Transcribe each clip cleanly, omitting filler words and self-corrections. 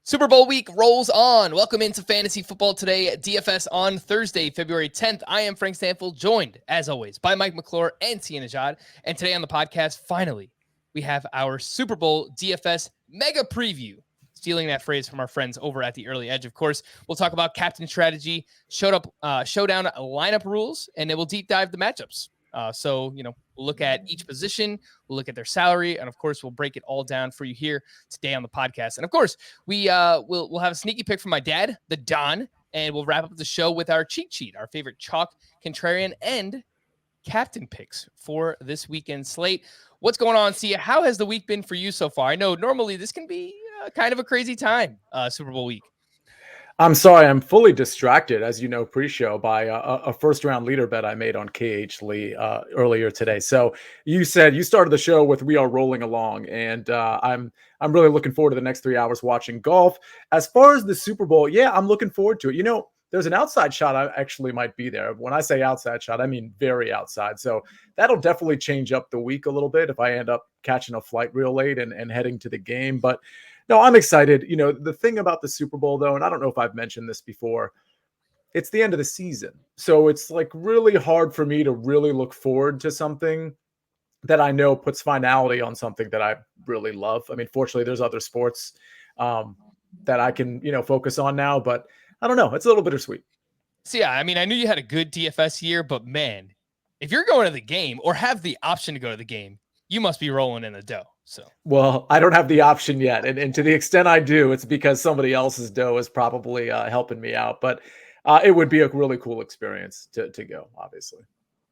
Super Bowl week rolls on. Welcome into Fantasy Football Today, DFS on Thursday, February 10th. I am Frank Stampfl, joined, as always, by McClure and Sia Nejad. And today on the podcast, finally, we have our Super Bowl DFS mega preview. Stealing that phrase from our friends over at the Early Edge, of course. We'll talk about captain strategy, showdown lineup rules, and then we'll deep dive the matchups. We'll look at each position, we'll look at their salary, and of course, we'll break it all down for you here today on the podcast. And of course, we'll have a sneaky pick from my dad, the Don, and we'll wrap up the show with our cheat sheet, our favorite chalk, contrarian, and captain picks for this weekend slate. What's going on, Sia? How has the week been for you so far? I know normally this can be kind of a crazy time, Super Bowl week. I'm sorry, I'm fully distracted, as you know, pre-show by a first-round leader bet I made on KH Lee earlier today. So you said you started the show with "We are rolling along," and I'm really looking forward to the next 3 hours watching golf. As far as the Super Bowl, yeah, I'm looking forward to it. You know, there's an outside shot I actually might be there. When I say outside shot, I mean very outside. So that'll definitely change up the week a little bit if I end up catching a flight real late and heading to the game, but. No, I'm excited. You know, the thing about the Super Bowl, though, and I don't know if I've mentioned this before, it's the end of the season. So it's like really hard for me to really look forward to something that I know puts finality on something that I really love. I mean, fortunately, there's other sports that I can, focus on now, but I don't know. It's a little bittersweet. So, yeah, I mean, I knew you had a good DFS year, but man, if you're going to the game or have the option to go to the game, you must be rolling in the dough. So, well, I don't have the option yet. And to the extent I do, it's because somebody else's dough is probably helping me out. But it would be a really cool experience to go, obviously.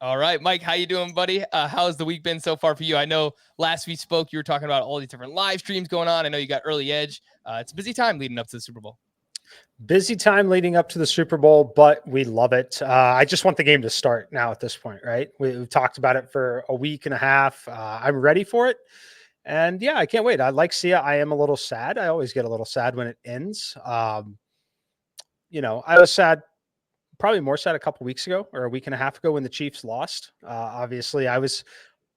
All right, Mike, how you doing, buddy? How's the week been so far for you? I know last we spoke, you were talking about all these different live streams going on. I know you got Early Edge. It's a busy time leading up to the Super Bowl. Busy time leading up to the Super Bowl, but we love it. I just want the game to start now at this point, right? We've talked about it for a week and a half. I'm ready for it. And yeah, I can't wait. I like Sia. I am a little sad. I always get a little sad when it ends. I was sad, probably more sad a couple weeks ago or a week and a half ago when the Chiefs lost. Obviously, I was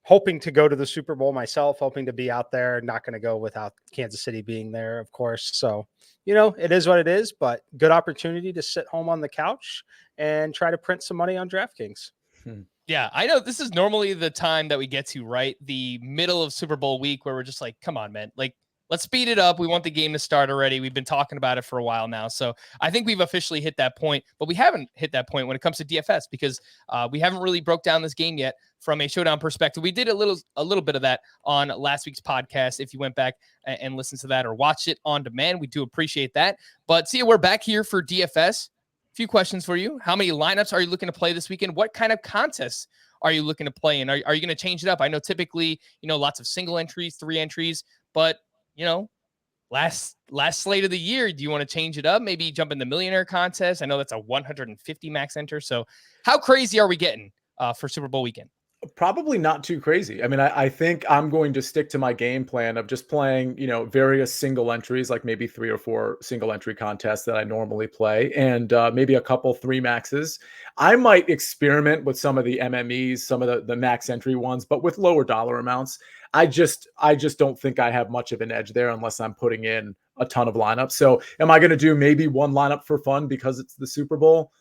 hoping to go to the Super Bowl myself, hoping to be out there, not going to go without Kansas City being there, of course. So, it is what it is, but good opportunity to sit home on the couch and try to print some money on DraftKings. Yeah, I know this is normally the time that we get to, right? The middle of Super Bowl week where we're just like, come on, man. Like, let's speed it up. We want the game to start already. We've been talking about it for a while now. So I think we've officially hit that point, but we haven't hit that point when it comes to DFS because we haven't really broke down this game yet from a showdown perspective. We did a little bit of that on last week's podcast. If you went back and listened to that or watched it on demand, we do appreciate that. But see, we're back here for DFS. Few questions for you. How many lineups are you looking to play this weekend? What kind of contests are you looking to play in? Are you going to change it up? I know typically, lots of single entries, 3 entries, but last slate of the year, do you want to change it up? Maybe jump in the millionaire contest. I know that's a 150 max enter. So how crazy are we getting for Super Bowl weekend? Probably not too crazy. I mean, I think I'm going to stick to my game plan of just playing, various single entries, like maybe 3 or 4 single entry contests that I normally play, and maybe a couple 3 maxes. I might experiment with some of the MMEs, some of the max entry ones, but with lower dollar amounts. I just don't think I have much of an edge there unless I'm putting in a ton of lineups. So am I going to do maybe one lineup for fun because it's the Super Bowl?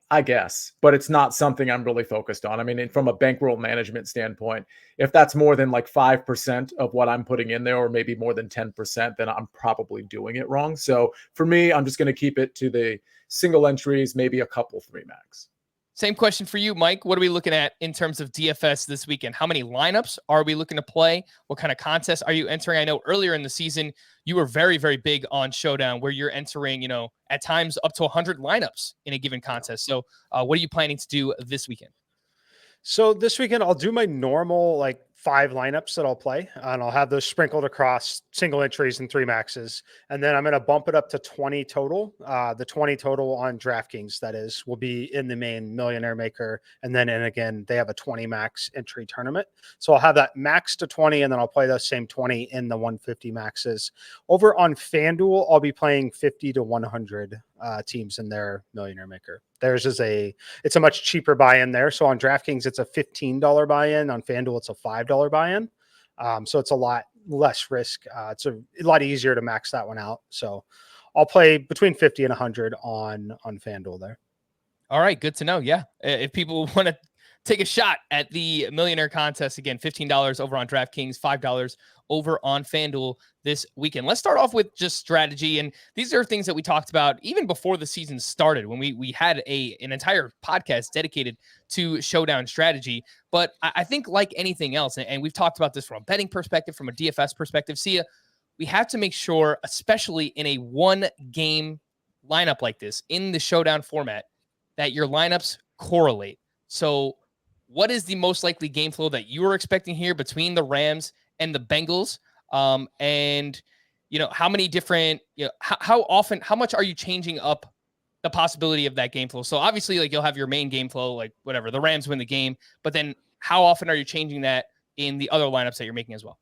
I guess, but it's not something I'm really focused on. I mean, from a bankroll management standpoint, if that's more than like 5% of what I'm putting in there, or maybe more than 10%, then I'm probably doing it wrong. So for me, I'm just going to keep it to the single entries, maybe a couple 3 max. Same question for you, Mike. What are we looking at in terms of DFS this weekend? How many lineups are we looking to play? What kind of contests are you entering? I know earlier in the season, you were very, very big on Showdown where you're entering, at times up to 100 lineups in a given contest. So what are you planning to do this weekend? So this weekend, I'll do my normal, 5 lineups that I'll play, and I'll have those sprinkled across single entries and 3 maxes. And then I'm going to bump it up to 20 total. The 20 total on DraftKings, that is, will be in the main Millionaire Maker. And again, they have a 20 max entry tournament. So I'll have that max to 20, and then I'll play those same 20 in the 150 maxes. Over on FanDuel, I'll be playing 50 to 100 teams in their Millionaire Maker. Theirs is it's a much cheaper buy-in there. So on DraftKings, it's a $15 buy-in. On FanDuel, it's a $5 buy-in. So it's a lot less risk. It's a lot easier to max that one out. So I'll play between 50 and 100 on FanDuel there. All right, good to know. Yeah, if people want to take a shot at the millionaire contest, again, $15 over on DraftKings, $5 over on FanDuel this weekend. Let's start off with just strategy. And these are things that we talked about even before the season started, when we had an entire podcast dedicated to Showdown strategy. But I think like anything else, and we've talked about this from a betting perspective, from a DFS perspective, Sia, we have to make sure, especially in a one-game lineup like this, in the Showdown format, that your lineups correlate. So what is the most likely game flow that you are expecting here between the Rams and the Bengals? And, how many different, how often, how much are you changing up the possibility of that game flow? So obviously, like, you'll have your main game flow, like whatever, the Rams win the game, but then how often are you changing that in the other lineups that you're making as well?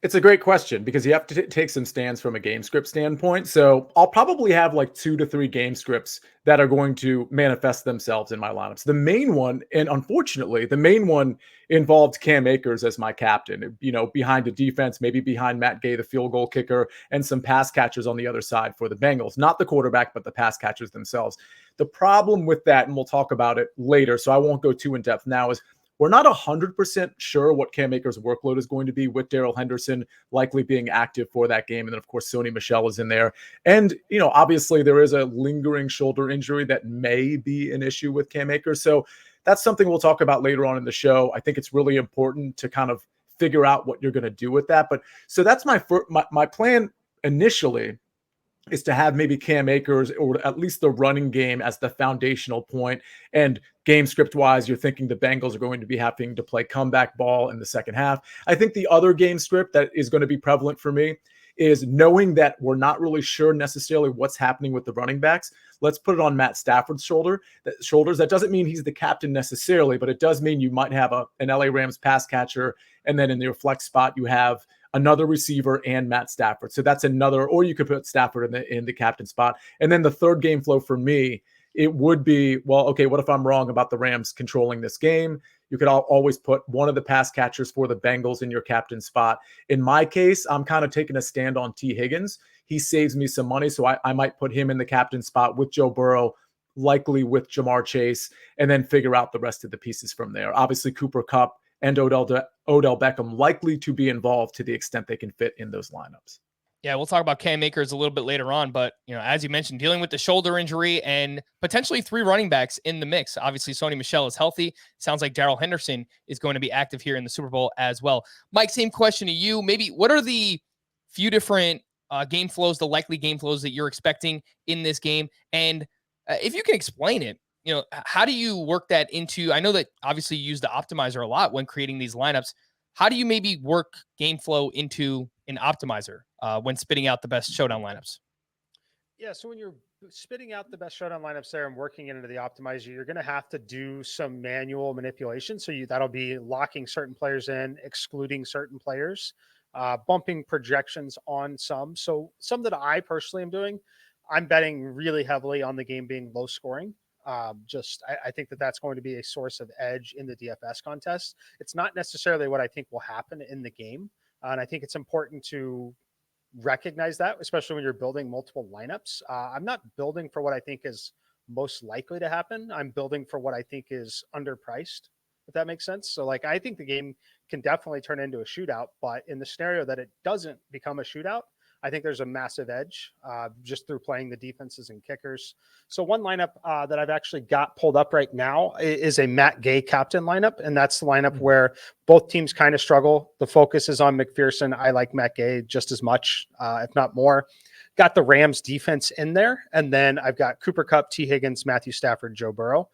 It's a great question because you have to take some stands from a game script standpoint. So I'll probably have like 2 to 3 game scripts that are going to manifest themselves in my lineups. The main one, and unfortunately, the main one involved Cam Akers as my captain, behind the defense, maybe behind Matt Gay, the field goal kicker, and some pass catchers on the other side for the Bengals. Not the quarterback, but the pass catchers themselves. The problem with that, and we'll talk about it later, so I won't go too in depth now, is we're not 100% sure what Cam Akers' workload is going to be, with Darrell Henderson likely being active for that game. And then, of course, Sony Michel is in there. And, obviously there is a lingering shoulder injury that may be an issue with Cam Akers. So that's something we'll talk about later on in the show. I think it's really important to kind of figure out what you're going to do with that. But so that's my plan initially, is to have maybe Cam Akers or at least the running game as the foundational point. And game script wise, you're thinking the Bengals are going to be having to play comeback ball in the second half. I think the other game script that is going to be prevalent for me is knowing that we're not really sure necessarily what's happening with the running backs. Let's put it on Matt Stafford's shoulders. That doesn't mean he's the captain necessarily, but it does mean you might have an LA Rams pass catcher. And then in your flex spot, you have another receiver and Matt Stafford. So that's another, or you could put Stafford in the captain spot. And then the third game flow for me, it would be, well, okay, what if I'm wrong about the Rams controlling this game? You could always put one of the pass catchers for the Bengals in your captain spot. In my case, I'm kind of taking a stand on T. Higgins. He saves me some money, so I might put him in the captain spot with Joe Burrow, likely with Jamar Chase, and then figure out the rest of the pieces from there. Obviously, Cooper Kupp and Odell Beckham likely to be involved to the extent they can fit in those lineups. Yeah, we'll talk about Cam Akers a little bit later on, but as you mentioned, dealing with the shoulder injury and potentially 3 running backs in the mix. Obviously, Sony Michel is healthy. Sounds like Darrell Henderson is going to be active here in the Super Bowl as well. Mike, same question to you. Maybe what are the few different game flows, the likely game flows that you're expecting in this game? And if you can explain it, how do you work that into, I know that obviously you use the optimizer a lot when creating these lineups. How do you maybe work game flow into an optimizer when spitting out the best Showdown lineups? Yeah, so when you're spitting out the best Showdown lineups there and working into the optimizer, you're going to have to do some manual manipulation. So that'll be locking certain players in, excluding certain players, bumping projections on some. So some that I personally am doing, I'm betting really heavily on the game being low scoring. I think that's going to be a source of edge in the DFS contest. It's not necessarily what I think will happen in the game. And I think it's important to recognize that, especially when you're building multiple lineups. I'm not building for what I think is most likely to happen. I'm building for what I think is underpriced, if that makes sense. So I think the game can definitely turn into a shootout, but in the scenario that it doesn't become a shootout, I think there's a massive edge just through playing the defenses and kickers. So one lineup that I've actually got pulled up right now is a Matt Gay captain lineup. And that's the lineup where both teams kind of struggle. The focus is on McPherson. I like Matt Gay just as much, if not more. Got the Rams defense in there. And then I've got Cooper Kupp, T. Higgins, Matthew Stafford, Joe Burrow.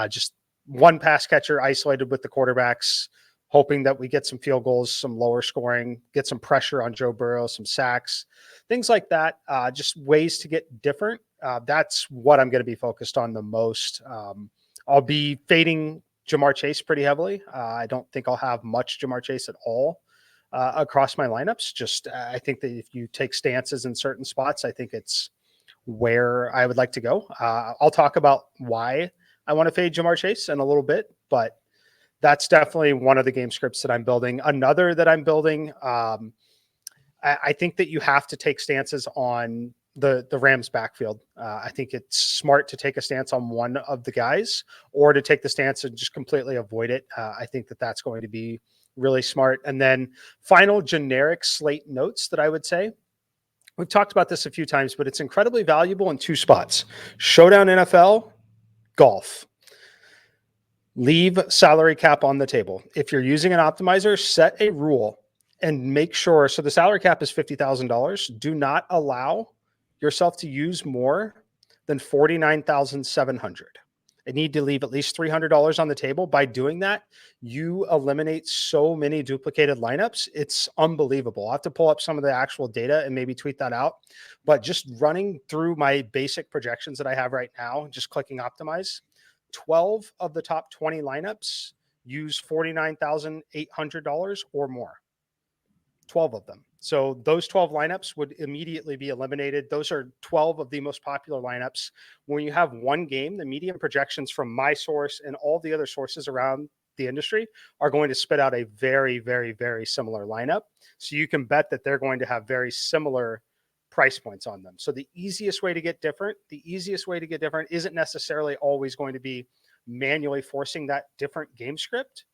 Just one pass catcher isolated with the quarterbacks, hoping that we get some field goals, some lower scoring, get some pressure on Joe Burrow, some sacks, things like that. Just ways to get different. That's what I'm going to be focused on the most. I'll be fading Jamar Chase pretty heavily. I don't think I'll have much Jamar Chase at all across my lineups. I think that if you take stances in certain spots, I think it's where I would like to go. I'll talk about why I want to fade Jamar Chase in a little bit, but That's definitely one of the game scripts that I'm building. Another that I'm building, I think that you have to take stances on the Rams backfield. I think it's smart to take a stance on one of the guys, or to take the stance and just completely avoid it. I think that that's going to be really smart. And then final generic slate notes that I would say, we've talked about this a few times, but it's incredibly valuable in 2 spots: Showdown NFL, golf. Leave salary cap on the table. If you're using an optimizer, set a rule and make sure. So the salary cap is $50,000. Do not allow yourself to use more than $49,700. I need to leave at least $300 on the table. By doing that, you eliminate so many duplicated lineups. It's unbelievable. I'll have to pull up some of the actual data and maybe tweet that out. But just running through my basic projections that I have right now, just clicking optimize, 12 of the top 20 lineups use $49,800 or more. 12 of them. So those 12 lineups would immediately be eliminated. Those are 12 of the most popular lineups. When you have one game, the median projections from my source and all the other sources around the industry are going to spit out a very, very, very similar lineup. So you can bet that they're going to have very similar price points on them. So the easiest way to get different isn't necessarily always going to be manually forcing that different game script.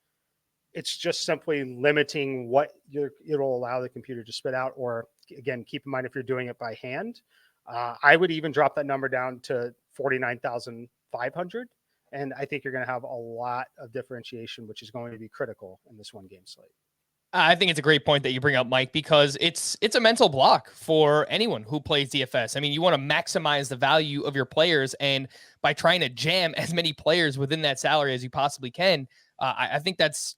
It's just simply limiting what it'll allow the computer to spit out. Or again, keep in mind, if you're doing it by hand, I would even drop that number down to 49,500. And I think you're going to have a lot of differentiation, which is going to be critical in this one game slate. I think it's a great point that you bring up, Mike, because it's a mental block for anyone who plays DFS. I mean, you want to maximize the value of your players, and by trying to jam as many players within that salary as you possibly can, I think it's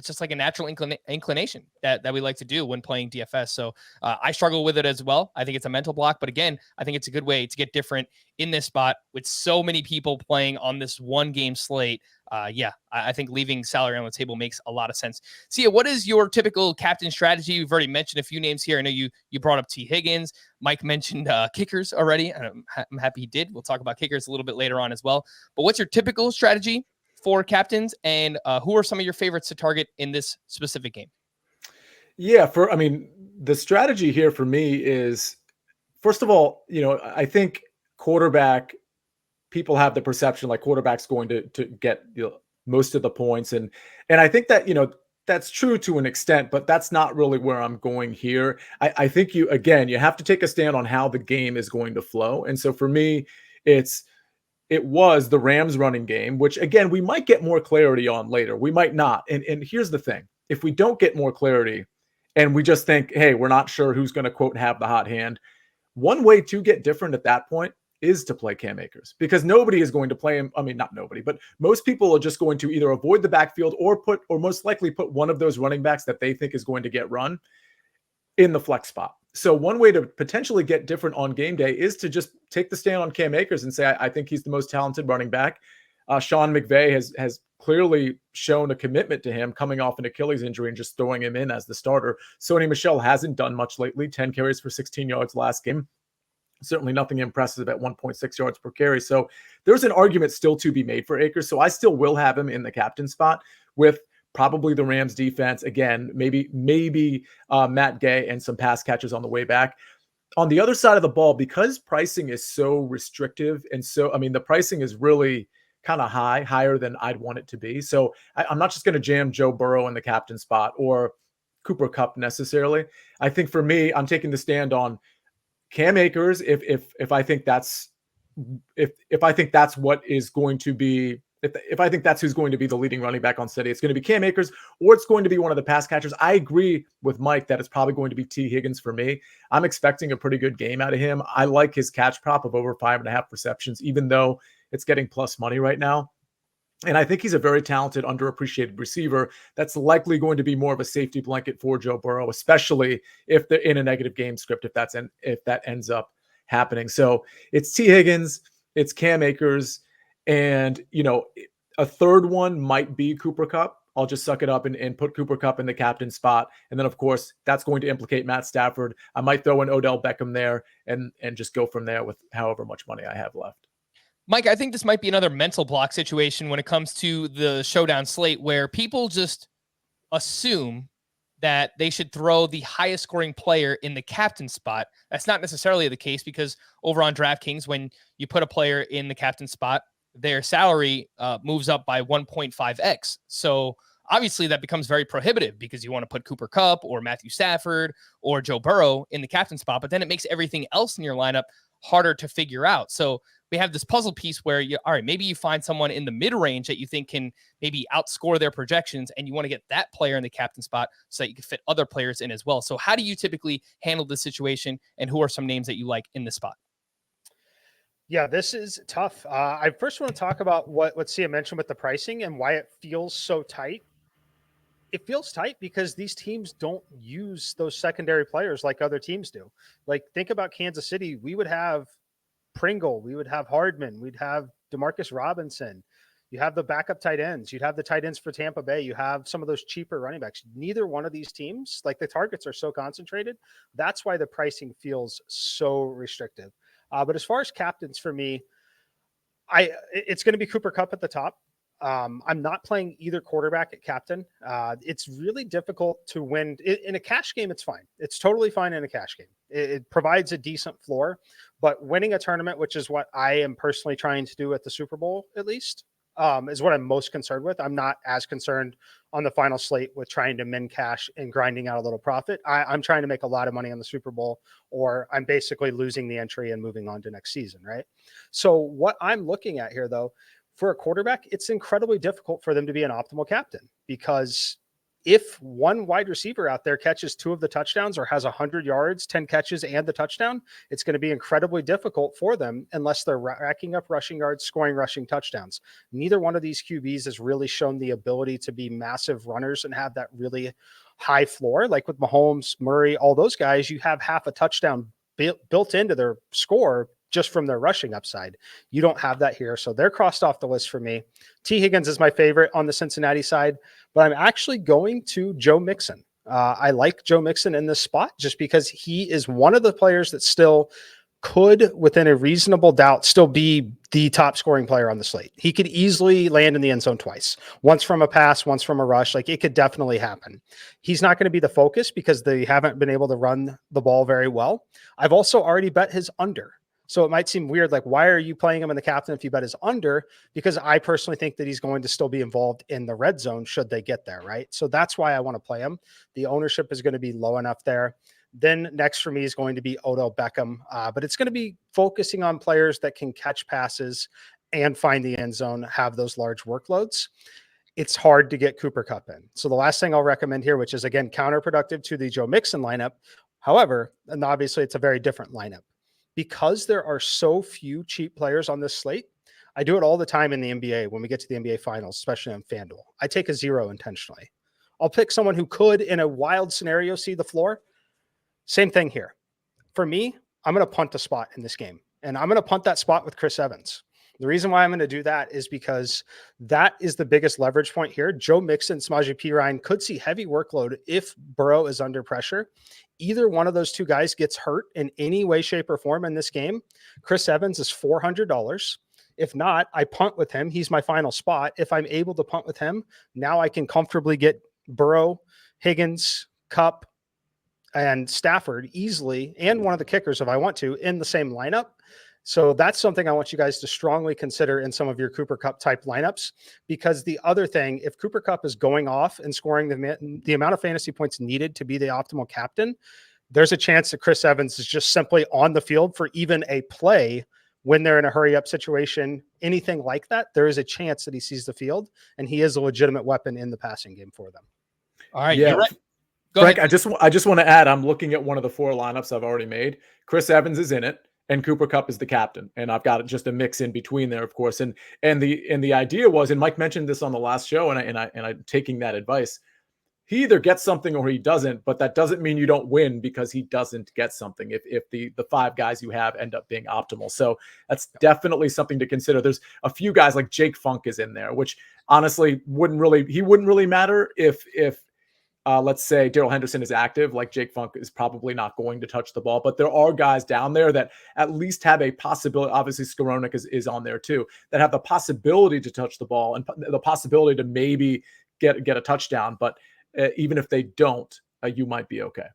just like a natural inclination that we like to do when playing DFS. So I struggle with it as well. I think it's a mental block, but again, I think it's a good way to get different in this spot with so many people playing on this one game slate. I think leaving salary on the table makes a lot of sense. Sia, what is your typical captain strategy? We've already mentioned a few names here. I know you brought up T. Higgins. Mike mentioned kickers already. I'm happy he did. We'll talk about kickers a little bit later on as well. But what's your typical strategy for captains, and who are some of your favorites to target in this specific game? Yeah, the strategy here for me is, first of all, I think quarterback, people have the perception like quarterback's going to get most of the points. And I think that, that's true to an extent, but that's not really where I'm going here. I think you have to take a stand on how the game is going to flow. And so for me, it was the Rams running game, which again, we might get more clarity on later. We might not. And here's the thing. If we don't get more clarity and we just think, hey, we're not sure who's going to quote have the hot hand, one way to get different at that point is to play Cam Akers, because nobody is going to play him. I mean, not nobody, but most people are just going to either avoid the backfield or most likely put one of those running backs that they think is going to get run in the flex spot. So one way to potentially get different on game day is to just take the stand on Cam Akers and say, I think he's the most talented running back. Sean McVay has clearly shown a commitment to him coming off an Achilles injury and just throwing him in as the starter. Sony Michel hasn't done much lately, 10 carries for 16 yards last game. Certainly nothing impressive at 1.6 yards per carry. So there's an argument still to be made for Akers. So I still will have him in the captain spot with probably the Rams defense. Again, maybe Matt Gay and some pass catches on the way back. On the other side of the ball, because pricing is so restrictive, and the pricing is really kind of higher than I'd want it to be. So I'm not just going to jam Joe Burrow in the captain spot or Cooper Kupp necessarily. I think for me, I'm taking the stand on Cam Akers. If I think that's what is going to be, if I think that's who's going to be the leading running back on City, it's going to be Cam Akers, or it's going to be one of the pass catchers. I agree with Mike that it's probably going to be T. Higgins for me. I'm expecting a pretty good game out of him. I like his catch prop of over 5.5 receptions, even though it's getting plus money right now. And I think he's a very talented, underappreciated receiver that's likely going to be more of a safety blanket for Joe Burrow, especially if they're in a negative game script, if that ends up happening. So it's T. Higgins, it's Cam Akers, and a third one might be Cooper Kupp. I'll just suck it up and put Cooper Kupp in the captain spot. And then, of course, that's going to implicate Matt Stafford. I might throw in Odell Beckham there and just go from there with however much money I have left. Mike, I think this might be another mental block situation when it comes to the showdown slate where people just assume that they should throw the highest scoring player in the captain spot. That's not necessarily the case because over on DraftKings, when you put a player in the captain spot, their salary moves up by 1.5x. So obviously that becomes very prohibitive because you want to put Cooper Kupp or Matthew Stafford or Joe Burrow in the captain spot, but then it makes everything else in your lineup harder to figure out. So we have this puzzle piece where all right, maybe you find someone in the mid-range that you think can maybe outscore their projections, and you want to get that player in the captain spot so that you can fit other players in as well. So how do you typically handle this situation, and who are some names that you like in this spot? Yeah, this is tough. I first want to talk about what Sia mentioned with the pricing and why it feels so tight. It feels tight because these teams don't use those secondary players like other teams do. Like, think about Kansas City. We would have Pringle, we would have Hardman, we'd have Demarcus Robinson. You have the backup tight ends. You'd have the tight ends for Tampa Bay. You have some of those cheaper running backs. Neither one of these teams, like, the targets are so concentrated. That's why the pricing feels so restrictive. But as far as captains for me, it's going to be Cooper Kupp at the top. I'm not playing either quarterback at captain. It's really difficult to win in a cash game. It's fine. It's totally fine in a cash game. It provides a decent floor, but winning a tournament, which is what I am personally trying to do at the Super Bowl, at least, is what I'm most concerned with. I'm not as concerned on the final slate with trying to min cash and grinding out a little profit. I'm trying to make a lot of money on the Super Bowl, or I'm basically losing the entry and moving on to next season. Right. So what I'm looking at here, though, for a quarterback, it's incredibly difficult for them to be an optimal captain, because if one wide receiver out there catches 2 of the touchdowns or has 100 yards, 10 catches, and the touchdown, it's going to be incredibly difficult for them unless they're racking up rushing yards, scoring rushing touchdowns. Neither one of these QBs has really shown the ability to be massive runners and have that really high floor. Like with Mahomes, Murray, all those guys, you have half a touchdown built into their score just from their rushing upside. You don't have that here. So they're crossed off the list for me. T. Higgins is my favorite on the Cincinnati side, but I'm actually going to Joe Mixon. I like Joe Mixon in this spot just because he is one of the players that still could, within a reasonable doubt, still be the top scoring player on the slate. He could easily land in the end zone twice, once from a pass, once from a rush. Like, it could definitely happen. He's not going to be the focus because they haven't been able to run the ball very well. I've also already bet his under. So it might seem weird, like, why are you playing him in the captain if you bet his under? Because I personally think that he's going to still be involved in the red zone should they get there, right? So that's why I want to play him. The ownership is going to be low enough there. Then next for me is going to be Odell Beckham, but it's going to be focusing on players that can catch passes and find the end zone, have those large workloads. It's hard to get Cooper Kupp in. So the last thing I'll recommend here, which is, again, counterproductive to the Joe Mixon lineup. However, and obviously it's a very different lineup. Because there are so few cheap players on this slate, I do it all the time in the NBA when we get to the NBA finals, especially on FanDuel. I take a 0 intentionally. I'll pick someone who could, in a wild scenario, see the floor. Same thing here. For me, I'm going to punt a spot in this game, and I'm going to punt that spot with Chris Evans. The reason why I'm going to do that is because that is the biggest leverage point here. Joe Mixon, Samaje Perine could see heavy workload if Burrow is under pressure. Either one of those two guys gets hurt in any way, shape, or form in this game, Chris Evans is $400. If not, I punt with him. He's my final spot. If I'm able to punt with him, now I can comfortably get Burrow, Higgins, Kupp, and Stafford easily, and one of the kickers if I want to, in the same lineup. So that's something I want you guys to strongly consider in some of your Cooper Kupp type lineups, because the other thing, if Cooper Kupp is going off and scoring the amount of fantasy points needed to be the optimal captain, there's a chance that Chris Evans is just simply on the field for even a play when they're in a hurry up situation, anything like that. There is a chance that he sees the field, and he is a legitimate weapon in the passing game for them. All right. Yeah. You're right. Frank, I just want to add, I'm looking at one of the 4 lineups I've already made. Chris Evans is in it, and Cooper Kupp is the captain. And I've got just a mix in between there, of course. And the idea was, and Mike mentioned this on the last show, and I'm taking that advice. He either gets something or he doesn't, but that doesn't mean you don't win because he doesn't get something if the 5 guys you have end up being optimal. So that's definitely something to consider. There's a few guys like Jake Funk is in there, which honestly wouldn't really matter if let's say Darrell Henderson is active, like Jake Funk is probably not going to touch the ball, but there are guys down there that at least have a possibility. Obviously, Skowronek is on there too, that have the possibility to touch the ball and the possibility to maybe get a touchdown. But even if they don't, you might be okay.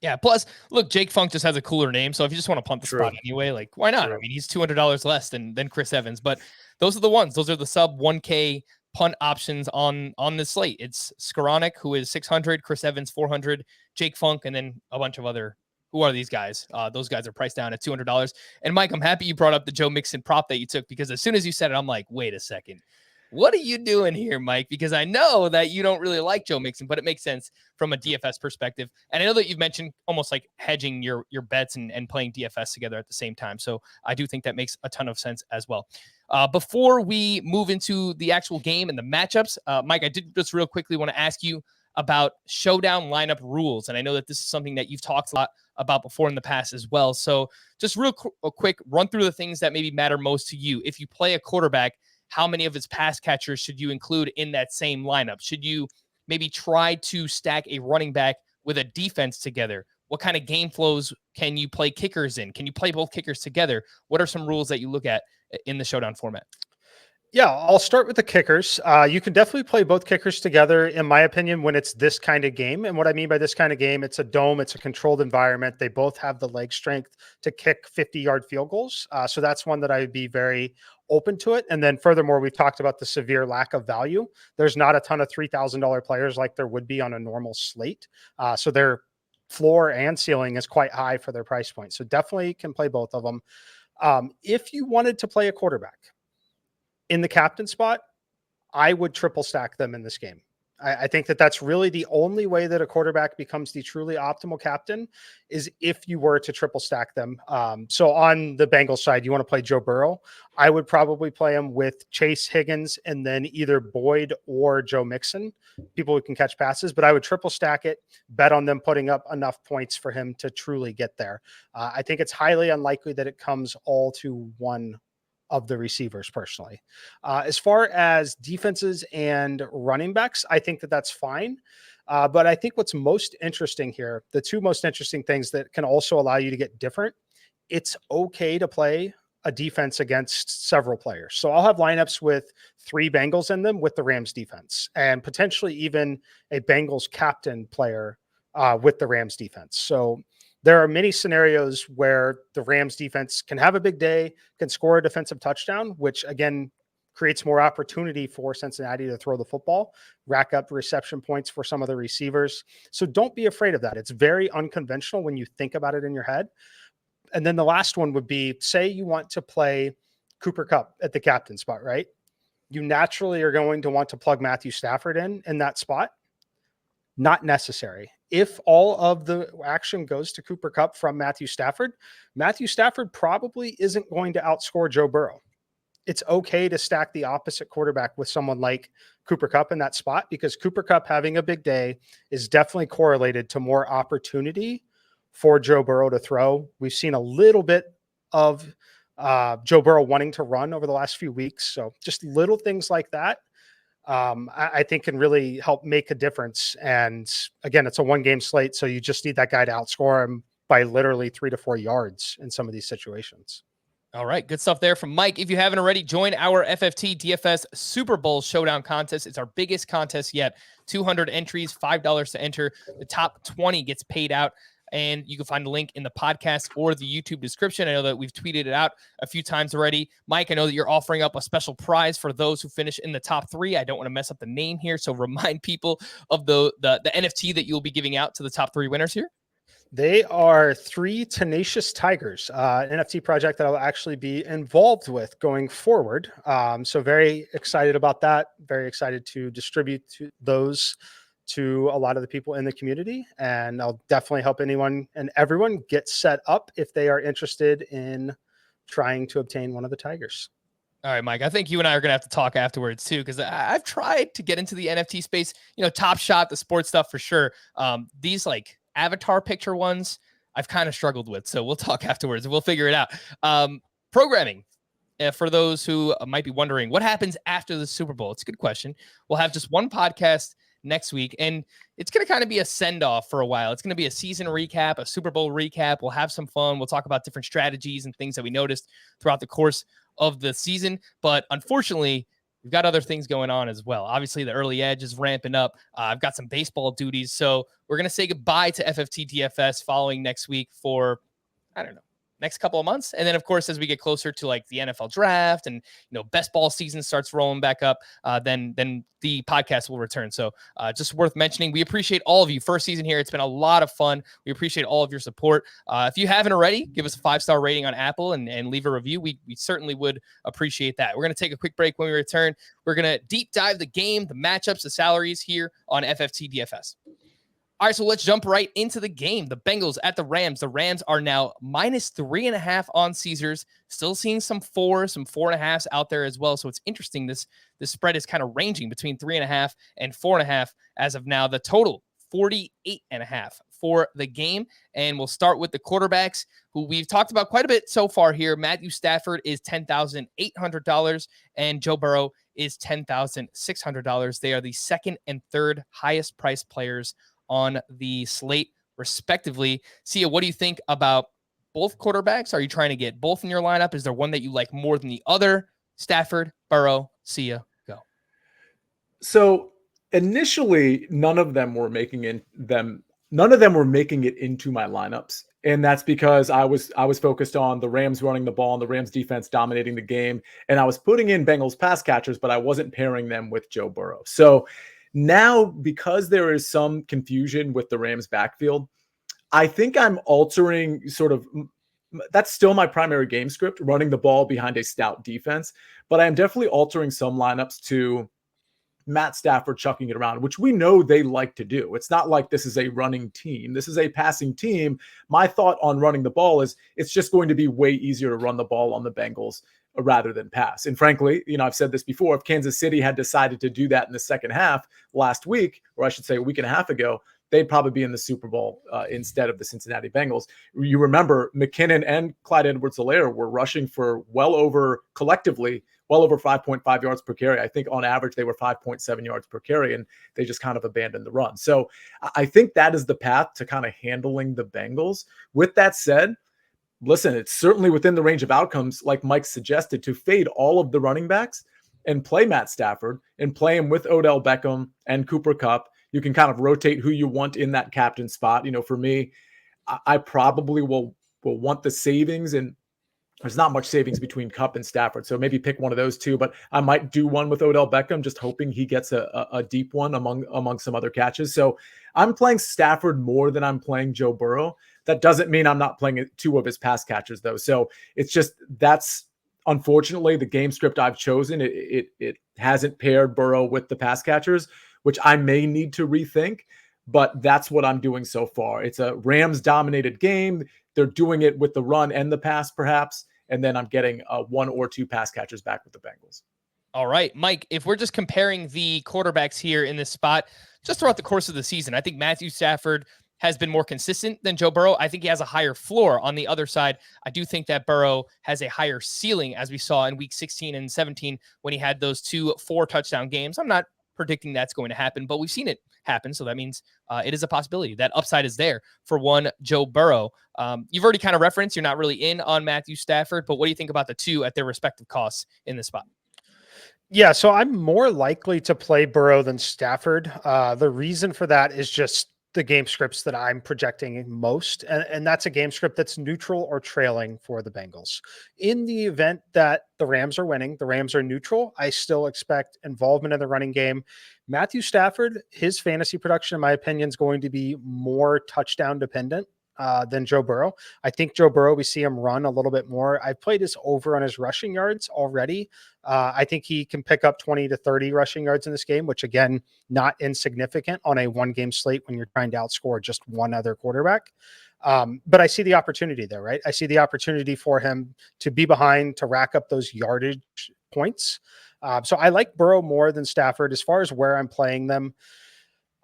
Yeah. Plus, look, Jake Funk just has a cooler name, so if you just want to punt the spot anyway, like why not? I mean, he's $200 less than Chris Evans, but those are the ones. Those are the sub 1K punt options on this slate. It's Skowronek, who is 600, Chris Evans 400, Jake Funk, and then a bunch of other. Who are these guys? Those guys are priced down at $200. And Mike, I'm happy you brought up the Joe Mixon prop that you took, because as soon as you said it, I'm like, wait a second. What are you doing here, Mike? Because I know that you don't really like Joe Mixon, but it makes sense from a DFS perspective. And I know that you've mentioned almost like hedging your bets and playing DFS together at the same time. So I do think that makes a ton of sense as well. Before we move into the actual game and the matchups, Mike, I did just real quickly want to ask you about Showdown lineup rules. And I know that this is something that you've talked a lot about before in the past as well. So just real quick, run through the things that maybe matter most to you. If you play a quarterback, how many of its pass catchers should you include in that same lineup? Should you maybe try to stack a running back with a defense together? What kind of game flows can you play kickers in? Can you play both kickers together? What are some rules that you look at in the Showdown format? Yeah, I'll start with the kickers. You can definitely play both kickers together, in my opinion, when it's this kind of game. And what I mean by this kind of game, it's a dome, it's a controlled environment. They both have the leg strength to kick 50-yard field goals. So that's one that I would be very open to it. And then furthermore, we've talked about the severe lack of value. There's not a ton of $3,000 players like there would be on a normal slate. So their floor and ceiling is quite high for their price point. So definitely can play both of them. If you wanted to play a quarterback in the captain spot, I would triple stack them in this game. I think that that's really the only way that a quarterback becomes the truly optimal captain, is if you were to triple stack them. So on the Bengals side, you want to play Joe Burrow. I would probably play him with Chase Higgins and then either Boyd or Joe Mixon, people who can catch passes, but I would triple stack it, bet on them putting up enough points for him to truly get there. I think it's highly unlikely that it comes all to one of the receivers personally. As far as defenses and running backs, I think that that's fine. But I think what's most interesting here, the two most interesting things that can also allow you to get different, it's okay to play a defense against several players. So I'll have lineups with 3 Bengals in them with the Rams defense, and potentially even a Bengals captain player with the Rams defense. So there are many scenarios where the Rams defense can have a big day, can score a defensive touchdown, which again creates more opportunity for Cincinnati to throw the football, rack up reception points for some of the receivers. So don't be afraid of that. It's very unconventional when you think about it in your head. And then the last one would be, say you want to play Cooper Kupp at the captain spot, right? You naturally are going to want to plug Matthew Stafford in that spot. Not necessary. If all of the action goes to Cooper Kupp from Matthew Stafford probably isn't going to outscore Joe Burrow. It's okay to stack the opposite quarterback with someone like Cooper Kupp in that spot, because Cooper Kupp having a big day is definitely correlated to more opportunity for Joe Burrow to throw. We've seen a little bit of Joe Burrow wanting to run over the last few weeks. So just little things like that, I think can really help make a difference. And again, it's a 1-game slate, so you just need that guy to outscore him by literally 3 to 4 yards in some of these situations. All right, good stuff there from Mike. If you haven't already, join our FFT DFS Super Bowl Showdown contest. It's our biggest contest yet. 200 entries, $5 to enter. The top 20 gets paid out. And you can find the link in the podcast or the YouTube description. I know that we've tweeted it out a few times already. Mike, I know that you're offering up a special prize for those who finish in the top 3. I don't want to mess up the name here, so remind people of the NFT that you'll be giving out to the top 3 winners here. They are 3 Tenacious Tigers, an NFT project that I'll actually be involved with going forward. So very excited about that. Very excited to distribute those to a lot of the people in the community. And I'll definitely help anyone and everyone get set up if they are interested in trying to obtain one of the Tigers. All right, Mike, I think you and I are going to have to talk afterwards too, because I've tried to get into the NFT space, Top Shot, the sports stuff for sure. These like avatar picture ones, I've kind of struggled with. So we'll talk afterwards and we'll figure it out. Programming. For those who might be wondering what happens after the Super Bowl, it's a good question. We'll have just one podcast next week. And it's going to kind of be a send-off for a while. It's going to be a season recap, a Super Bowl recap. We'll have some fun. We'll talk about different strategies and things that we noticed throughout the course of the season. But unfortunately, we've got other things going on as well. Obviously, the early edge is ramping up. I've got some baseball duties. So we're going to say goodbye to FFT DFS following next week for, I don't know, next couple of months. And then, of course, as we get closer to like the NFL draft and, best ball season starts rolling back up, then the podcast will return. So just worth mentioning, we appreciate all of you. First season here. It's been a lot of fun. We appreciate all of your support. If you haven't already, give us a 5-star rating on Apple and leave a review. We certainly would appreciate that. We're going to take a quick break. When we return, we're going to deep dive the game, the matchups, the salaries here on FFT DFS. All right, so let's jump right into the game. The Bengals at the Rams. The Rams are now -3.5 on Caesars. Still seeing some 4.5s out there as well. So it's interesting. This spread is kind of ranging between 3.5 and 4.5 as of now. The total 48.5 for the game. And we'll start with the quarterbacks, who we've talked about quite a bit so far here. Matthew Stafford is $10,800 and Joe Burrow is $10,600. They are the second and third highest priced players on the slate, respectively. Sia, what do you think about both quarterbacks? Are you trying to get both in your lineup? Is there one that you like more than the other? Stafford, Burrow, Sia, go. So initially, none of them were making it into my lineups. And that's because I was focused on the Rams running the ball and the Rams defense dominating the game. And I was putting in Bengals pass catchers, but I wasn't pairing them with Joe Burrow. So now, because there is some confusion with the Rams backfield, I think I'm altering that's still my primary game script, running the ball behind a stout defense, but I am definitely altering some lineups to Matt Stafford chucking it around, which we know they like to do. It's not like this is a running team. This is a passing team. My thought on running the ball is it's just going to be way easier to run the ball on the Bengals rather than pass. And frankly, I've said this before, if Kansas City had decided to do that in the second half last week, or I should say a week and a half ago, they'd probably be in the Super Bowl instead of the Cincinnati Bengals. You remember McKinnon and Clyde Edwards-Helaire were rushing for well over 5.5 yards per carry. I think on average they were 5.7 yards per carry, and they just kind of abandoned the run. So I think that is the path to kind of handling the Bengals. With that said, listen, it's certainly within the range of outcomes, like Mike suggested, to fade all of the running backs and play Matt Stafford and play him with Odell Beckham and Cooper Kupp. You can kind of rotate who you want in that captain spot. For me, I probably will want the savings, and there's not much savings between Kupp and Stafford. So maybe pick one of those two, but I might do one with Odell Beckham, just hoping he gets a deep one among some other catches. So I'm playing Stafford more than I'm playing Joe Burrow. That doesn't mean I'm not playing two of his pass catchers, though. So it's just, that's unfortunately the game script I've chosen. It hasn't paired Burrow with the pass catchers, which I may need to rethink, but that's what I'm doing so far. It's a Rams dominated game. They're doing it with the run and the pass, perhaps. And then I'm getting one or two pass catchers back with the Bengals. All right, Mike, if we're just comparing the quarterbacks here in this spot, just throughout the course of the season, I think Matthew Stafford has been more consistent than Joe Burrow. I think he has a higher floor. On the other side, I do think that Burrow has a higher ceiling, as we saw in week 16 and 17 when he had those 2 4-touchdown games. I'm not predicting that's going to happen, but we've seen it happen. So that means it is a possibility. That upside is there for one Joe Burrow. You've already kind of referenced you're not really in on Matthew Stafford, but what do you think about the two at their respective costs in this spot? Yeah, so I'm more likely to play Burrow than Stafford. The reason for that is just the game scripts that I'm projecting most, and that's a game script that's neutral or trailing for the Bengals. In the event that the Rams are winning, the Rams are neutral, I still expect involvement in the running game. Matthew Stafford, his fantasy production, in my opinion, is going to be more touchdown dependent than Joe Burrow. I think Joe Burrow, we see him run a little bit more. I've played his over on his rushing yards already. I think he can pick up 20 to 30 rushing yards in this game, which again, not insignificant on a one-game slate when you're trying to outscore just one other quarterback. But I see the opportunity there, right? I see the opportunity for him to be behind, to rack up those yardage points. So I like Burrow more than Stafford. As far as where I'm playing them,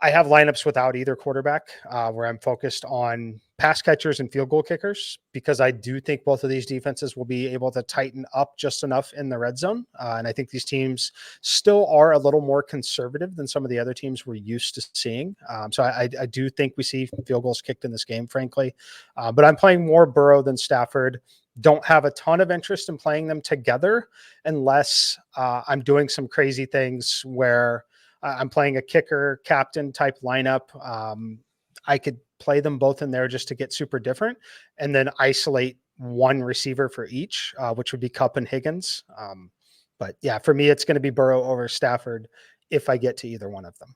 I have lineups without either quarterback where I'm focused on pass catchers and field goal kickers, because I do think both of these defenses will be able to tighten up just enough in the red zone. And I think these teams still are a little more conservative than some of the other teams we're used to seeing. So I do think we see field goals kicked in this game, frankly. But I'm playing more Burrow than Stafford. Don't have a ton of interest in playing them together unless I'm doing some crazy things where I'm playing a kicker captain type lineup. I could play them both in there just to get super different and then isolate one receiver for each, which would be Kupp and Higgins. But yeah, for me, it's going to be Burrow over Stafford if I get to either one of them.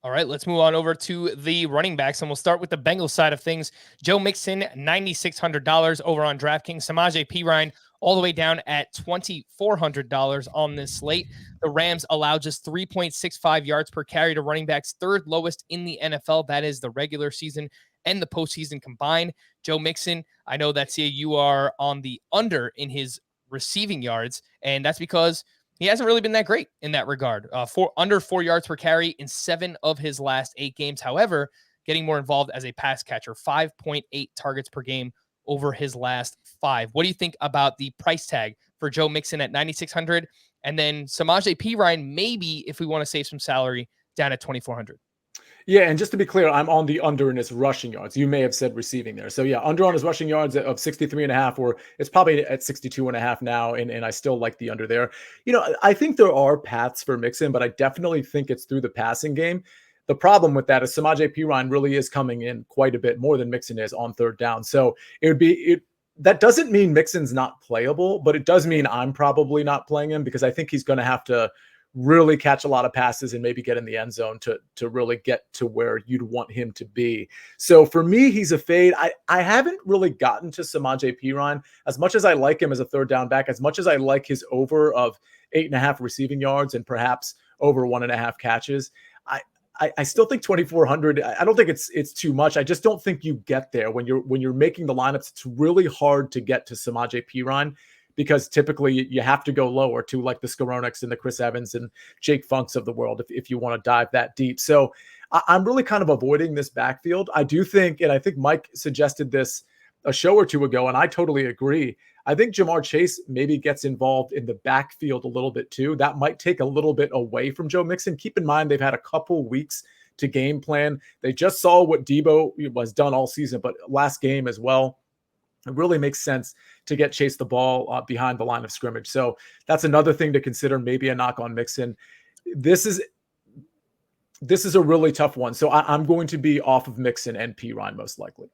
All right, let's move on over to the running backs, and we'll start with the Bengals side of things. Joe Mixon, $9,600 over on DraftKings. Samaje Perine, all the way down at $2,400 on this slate. The Rams allow just 3.65 yards per carry to running backs, third lowest in the NFL. That is the regular season and the postseason combined. Joe Mixon, I know that, Sia, you are on the under in his receiving yards, and that's because he hasn't really been that great in that regard. Under 4 yards per carry in 7 of his last 8 games. However, getting more involved as a pass catcher, 5.8 targets per game over his last 5. What do you think about the price tag for Joe Mixon at $9,600? And then Samaje Perine, maybe if we want to save some salary, down at $2,400. Yeah, and just to be clear, I'm on the under in his rushing yards. You may have said receiving there. So yeah, under on his rushing yards of 63.5, or it's probably at 62.5 now, and I still like the under there. I think there are paths for Mixon, but I definitely think it's through the passing game. The problem with that is Samaje Perine really is coming in quite a bit more than Mixon is on third down. So that doesn't mean Mixon's not playable, but it does mean I'm probably not playing him, because I think he's going to have to really catch a lot of passes and maybe get in the end zone to really get to where you'd want him to be. So for me, he's a fade. I haven't really gotten to Samaje Perine as much as I like him as a third down back, as much as I like his over of 8.5 receiving yards and perhaps over 1.5 catches. I still think 2,400. I don't think it's too much. I just don't think you get there when you're making the lineups. It's really hard to get to Samaje Perine, because typically you have to go lower to like the Skoroneks and the Chris Evans and Jake Funks of the world if you want to dive that deep. So I'm really kind of avoiding this backfield. I do think, and I think Mike suggested this a show or two ago, and I totally agree. I think Jamar Chase maybe gets involved in the backfield a little bit too. That might take a little bit away from Joe Mixon. Keep in mind, they've had a couple weeks to game plan. They just saw what Debo was done all season, but last game as well. It really makes sense to get Chase the ball behind the line of scrimmage. So that's another thing to consider, maybe a knock on Mixon. This is a really tough one. So I'm going to be off of Mixon and Perine most likely.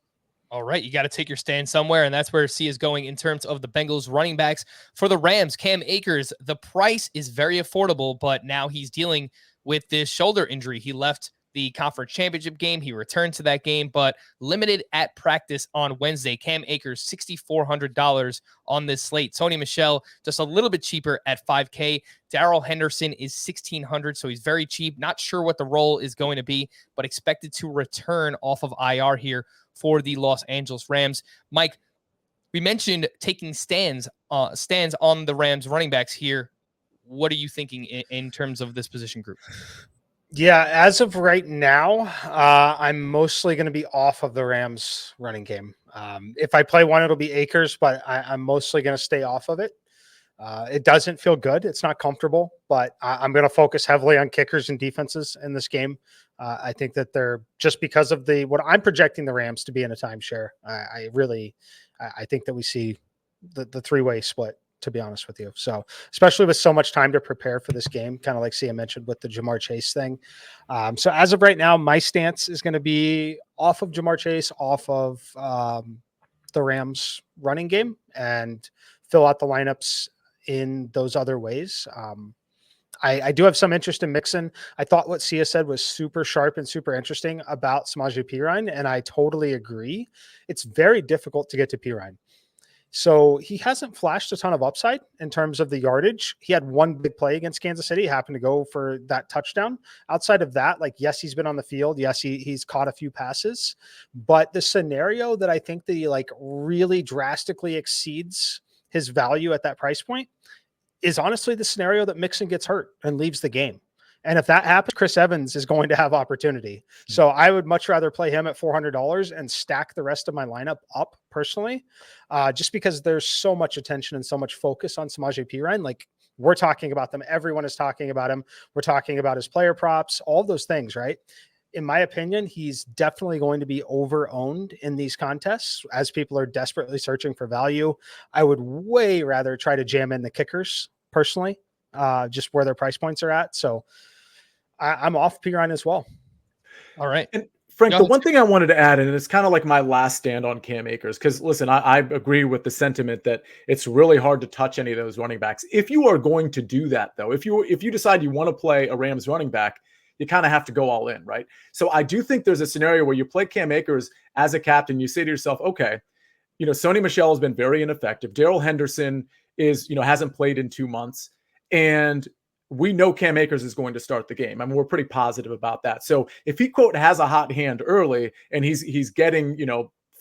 All right, you got to take your stand somewhere, and that's where C is going in terms of the Bengals running backs. For the Rams, Cam Akers, the price is very affordable, but now he's dealing with this shoulder injury. He left the conference championship game. He returned to that game, but limited at practice on Wednesday. Cam Akers, $6,400 on this slate. Sony Michel, just a little bit cheaper at $5K. Darrell Henderson is $1,600, so he's very cheap. Not sure what the role is going to be, but expected to return off of IR here for the Los Angeles Rams. Mike, we mentioned taking stands on the Rams running backs here. What are you thinking in terms of this position group? Yeah, as of right now, I'm mostly going to be off of the Rams running game. If I play one, it'll be Akers, but I'm mostly going to stay off of it. It doesn't feel good. It's not comfortable, but I'm going to focus heavily on kickers and defenses in this game. I think that they're just because of what I'm projecting the Rams to be in a timeshare. I think that we see the three-way split, to be honest with you. So especially with so much time to prepare for this game, kind of like Sia mentioned with the Jamar Chase thing. So as of right now, my stance is going to be off of Jamar Chase, off of the Rams running game, and fill out the lineups in those other ways. I do have some interest in Mixon. I thought what Sia said was super sharp and super interesting about Samaje Perine, and I totally agree. It's very difficult to get to Perine. So he hasn't flashed a ton of upside in terms of the yardage. He had one big play against Kansas City, happened to go for that touchdown. Outside of that, yes, he's been on the field. Yes, he's caught a few passes. But the scenario that I think that he really drastically exceeds his value at that price point is honestly the scenario that Mixon gets hurt and leaves the game. And if that happens, Chris Evans is going to have opportunity. So I would much rather play him at $400 and stack the rest of my lineup up personally, just because there's so much attention and so much focus on Samaje Perine. Like, we're talking about them. Everyone is talking about him. We're talking about his player props, all those things, right? In my opinion, he's definitely going to be over-owned in these contests as people are desperately searching for value. I would way rather try to jam in the kickers personally, just where their price points are at. So I'm off Perine as well. All right. And Frank, the one thing I wanted to add, and it's kind of like my last stand on Cam Akers, because listen, I agree with the sentiment that it's really hard to touch any of those running backs. If you are going to do that, though, if you decide you want to play a Rams running back, you kind of have to go all in, right? So I do think there's a scenario where you play Cam Akers as a captain. You say to yourself, okay, Sony Michel has been very ineffective. Darrell Henderson hasn't played in 2 months. And we know Cam Akers is going to start the game. I mean, we're pretty positive about that. So if he, quote, has a hot hand early and he's getting,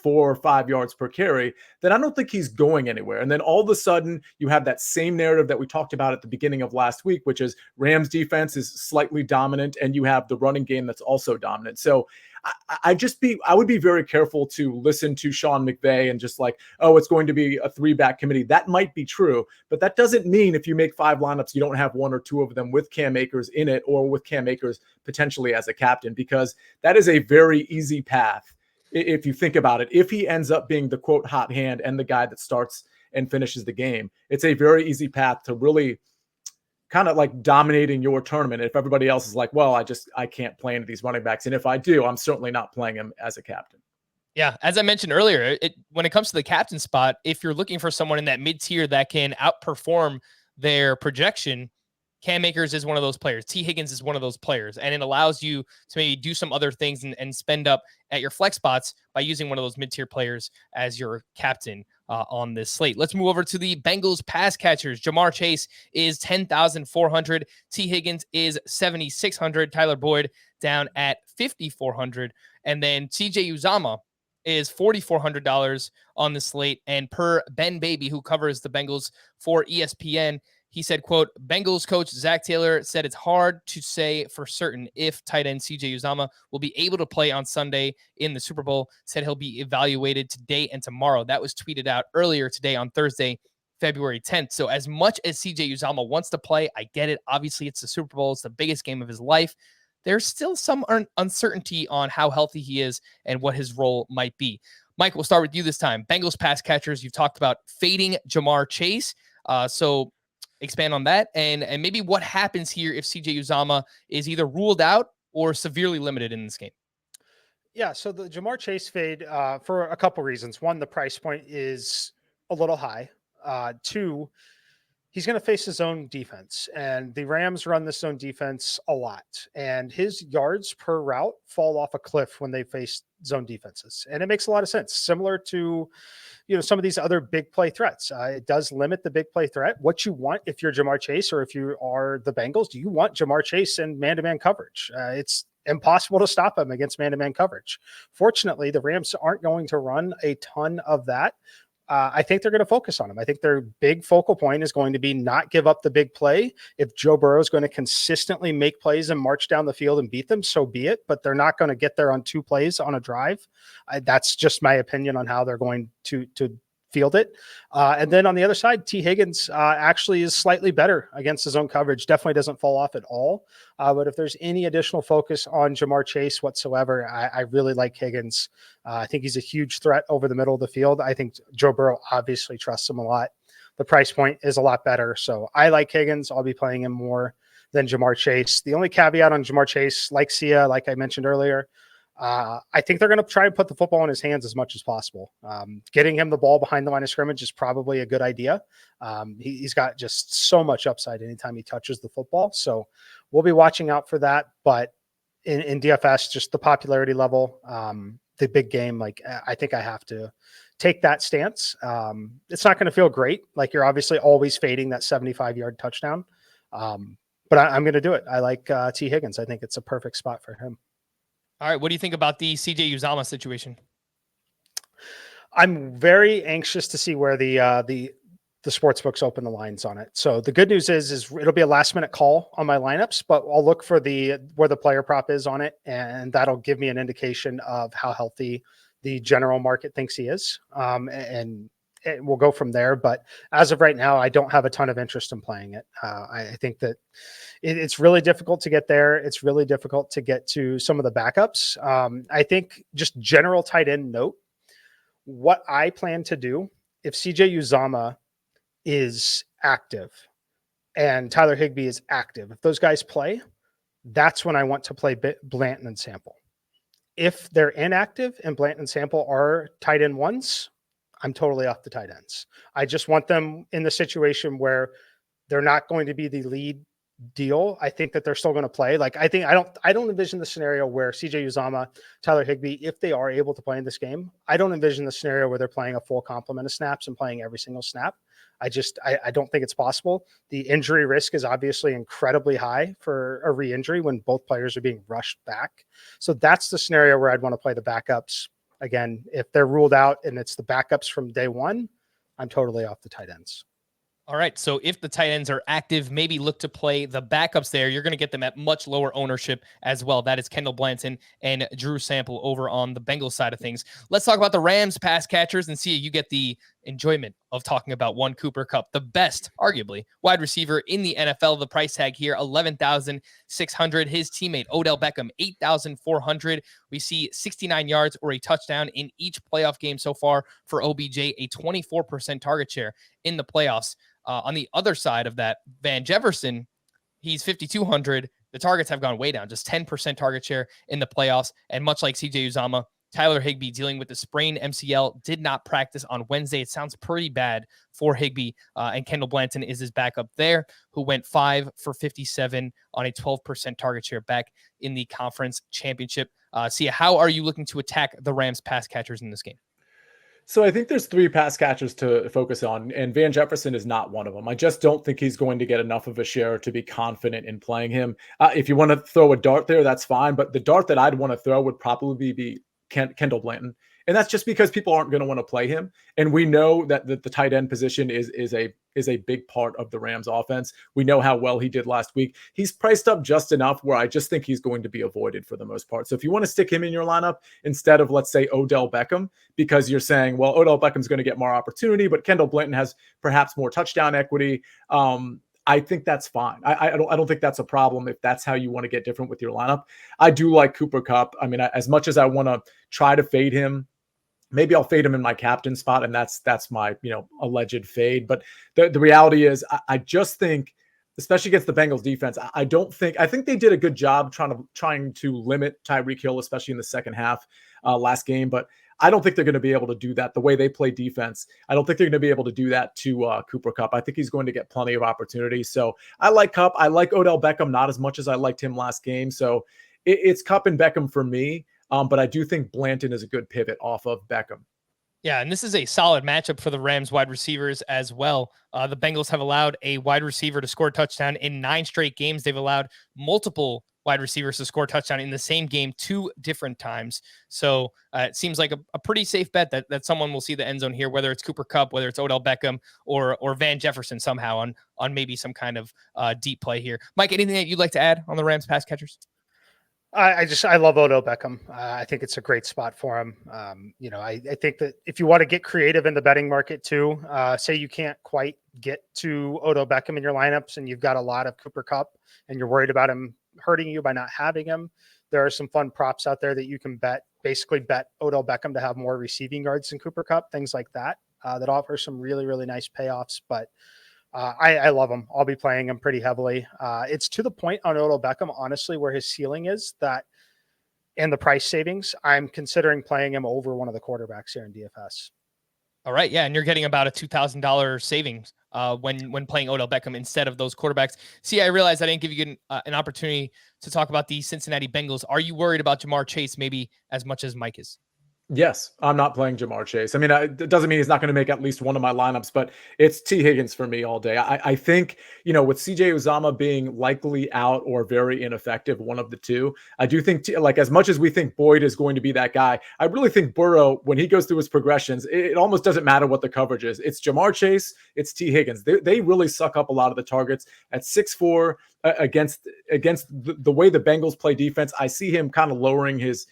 4 or 5 yards per carry, then I don't think he's going anywhere. And then all of a sudden you have that same narrative that we talked about at the beginning of last week, which is Rams defense is slightly dominant and you have the running game that's also dominant. So I would be very careful to listen to Sean McVay and just like, oh, it's going to be a 3-back committee. That might be true, but that doesn't mean if you make 5 lineups, you don't have 1 or 2 of them with Cam Akers in it or with Cam Akers potentially as a captain, because that is a very easy path. If you think about it, if he ends up being the, quote, hot hand and the guy that starts and finishes the game, it's a very easy path to really kind of like dominating your tournament. If everybody else is like, well, I can't play into these running backs. And if I do, I'm certainly not playing him as a captain. Yeah. As I mentioned earlier, when it comes to the captain spot, if you're looking for someone in that mid-tier that can outperform their projection, Cam Akers is one of those players. T. Higgins is one of those players. And it allows you to maybe do some other things and spend up at your flex spots by using one of those mid-tier players as your captain on this slate. Let's move over to the Bengals pass catchers. Jamar Chase is 10,400. T. Higgins is 7,600. Tyler Boyd down at 5,400. And then CJ Uzomah is $4,400 on the slate. And per Ben Baby, who covers the Bengals for ESPN, he said, quote, Bengals coach Zach Taylor said it's hard to say for certain if tight end CJ Uzomah will be able to play on Sunday in the Super Bowl. Said he'll be evaluated today and tomorrow. That was tweeted out earlier today on Thursday, February 10th. So as much as CJ Uzomah wants to play, I get it. Obviously, it's the Super Bowl. It's the biggest game of his life. There's still some uncertainty on how healthy he is and what his role might be. Mike, we'll start with you this time. Bengals pass catchers, you've talked about fading Jamar Chase. So expand on that and maybe what happens here if CJ Uzomah is either ruled out or severely limited in this game. Yeah, so the Jamar Chase fade for a couple reasons. One, the price point is a little high. 2, he's going to face his own defense, and the Rams run this zone defense a lot, and his yards per route fall off a cliff when they face zone defenses, and it makes a lot of sense. Similar to some of these other big play threats. It does limit the big play threat. What you want if you're Jamar Chase or if you are the Bengals, do you want Jamar Chase in man-to-man coverage? It's impossible to stop him against man-to-man coverage. Fortunately, the Rams aren't going to run a ton of that. I think they're going to focus on him. I think their big focal point is going to be not give up the big play. If Joe Burrow is going to consistently make plays and march down the field and beat them, so be it. But they're not going to get there on 2 plays on a drive. That's just my opinion on how they're going to field it. And then on the other side, T. Higgins actually is slightly better against his own coverage. Definitely doesn't fall off at all. But if there's any additional focus on Jamar Chase whatsoever, I really like Higgins. I think he's a huge threat over the middle of the field. I think Joe Burrow obviously trusts him a lot. The price point is a lot better. So I like Higgins. I'll be playing him more than Jamar Chase. The only caveat on Jamar Chase, like Sia, like I mentioned earlier, I think they're going to try and put the football in his hands as much as possible. Getting him the ball behind the line of scrimmage is probably a good idea. He's got just so much upside anytime he touches the football. So we'll be watching out for that. But in DFS, just the popularity level, the big game, like I think I have to take that stance. It's not going to feel great. Like you're obviously always fading that 75-yard touchdown. But I'm going to do it. I like T. Higgins. I think it's a perfect spot for him. All right. What do you think about the CJ Uzomah situation? I'm very anxious to see where the the sports books open the lines on it. So the good news is it'll be a last minute call on my lineups, but I'll look for where the player prop is on it. And that'll give me an indication of how healthy the general market thinks he is. And we'll go from there. But as of right now, I don't have a ton of interest in playing it. I think that it's really difficult to get there. It's really difficult to get to some of the backups. I think just general tight end note, what I plan to do if CJ Uzama is active and Tyler Higbee is active, if those guys play, that's when I want to play Blanton and Sample. If they're inactive and Blanton and Sample are tight end ones, I'm totally off the tight ends. I just want them in the situation where they're not going to be the lead deal. I think that they're still going to play. Like, I don't envision the scenario where CJ Uzama, Tyler Higbee, if they are able to play in this game, I don't envision the scenario where they're playing a full complement of snaps and playing every single snap. I don't think it's possible. The injury risk is obviously incredibly high for a re-injury when both players are being rushed back. So that's the scenario where I'd want to play the backups. Again, if they're ruled out and it's the backups from day one, I'm totally off the tight ends. All right. So if the tight ends are active, maybe look to play the backups there. You're going to get them at much lower ownership as well. That is Kendall Blanton and Drew Sample over on the Bengals side of things. Let's talk about the Rams pass catchers and see you get the enjoyment of talking about one Cooper Kupp, the best, arguably, wide receiver in the NFL. The price tag here, $11,600. His teammate, Odell Beckham, $8,400. We see 69 yards or a touchdown in each playoff game so far for OBJ, a 24% target share in the playoffs. On the other side of that, Van Jefferson, he's 5,200. The targets have gone way down, just 10% target share in the playoffs. And much like CJ Uzama, Tyler Higbee dealing with the sprained MCL, did not practice on Wednesday. It sounds pretty bad for Higbee, and Kendall Blanton is his backup there, who went 5 for 57 on a 12% target share back in the conference championship. Sia, how are you looking to attack the Rams pass catchers in this game? So I think there's 3 pass catchers to focus on, and Van Jefferson is not one of them. I just don't think he's going to get enough of a share to be confident in playing him. If you want to throw a dart there, that's fine. But the dart that I'd want to throw would probably be Kendall Blanton. And that's just because people aren't going to want to play him. And we know that the tight end position is a big part of the Rams offense. We know how well he did last week. He's priced up just enough where I just think he's going to be avoided for the most part. So if you want to stick him in your lineup instead of, let's say, Odell Beckham, because you're saying, well, Odell Beckham's going to get more opportunity, but Kendall Blanton has perhaps more touchdown equity. I think that's fine. I don't think that's a problem if that's how you want to get different with your lineup. I do like Cooper Kupp. I mean, as much as I want to try to fade him, maybe I'll fade him in my captain spot, and that's my alleged fade. But the reality is, I just think, especially against the Bengals defense, I think they did a good job trying to limit Tyreek Hill, especially in the second half last game. But I don't think they're going to be able to do that the way they play defense. I don't think they're going to be able to do that to Cooper Kupp. I think he's going to get plenty of opportunities. So I like Kupp. I like Odell Beckham, not as much as I liked him last game. So it's Kupp and Beckham for me. But I do think Blanton is a good pivot off of Beckham. Yeah, and this is a solid matchup for the Rams wide receivers as well. The Bengals have allowed a wide receiver to score a touchdown in 9 straight games. They've allowed multiple wide receivers to score a touchdown in the same game 2 different times. So it seems like a pretty safe bet that someone will see the end zone here, whether it's Cooper Kupp, whether it's Odell Beckham, or Van Jefferson somehow on maybe some kind of deep play here. Mike, anything that you'd like to add on the Rams pass catchers? I love Odell Beckham. I think it's a great spot for him. I think that if you want to get creative in the betting market too, say you can't quite get to Odell Beckham in your lineups and you've got a lot of Cooper Kupp and you're worried about him hurting you by not having him, there are some fun props out there that you can basically bet Odell Beckham to have more receiving yards than Cooper Kupp, things like that, that offer some really, really nice payoffs. But I love him. I'll be playing him pretty heavily. It's to the point on Odell Beckham, honestly, where his ceiling is that, and the price savings, I'm considering playing him over one of the quarterbacks here in DFS. All right. Yeah. And you're getting about a $2,000 savings when playing Odell Beckham instead of those quarterbacks. See, I realized I didn't give you an opportunity to talk about the Cincinnati Bengals. Are you worried about Jamar Chase maybe as much as Mike is? Yes, I'm not playing Jamar Chase. I mean, it doesn't mean he's not going to make at least one of my lineups, but it's T. Higgins for me all day. I think, with CJ Uzama being likely out or very ineffective, one of the two, I do think, as much as we think Boyd is going to be that guy, I really think Burrow, when he goes through his progressions, it almost doesn't matter what the coverage is. It's Jamar Chase, it's T. Higgins. They really suck up a lot of the targets at 6'4". Against the way the Bengals play defense, I see him kind of lowering his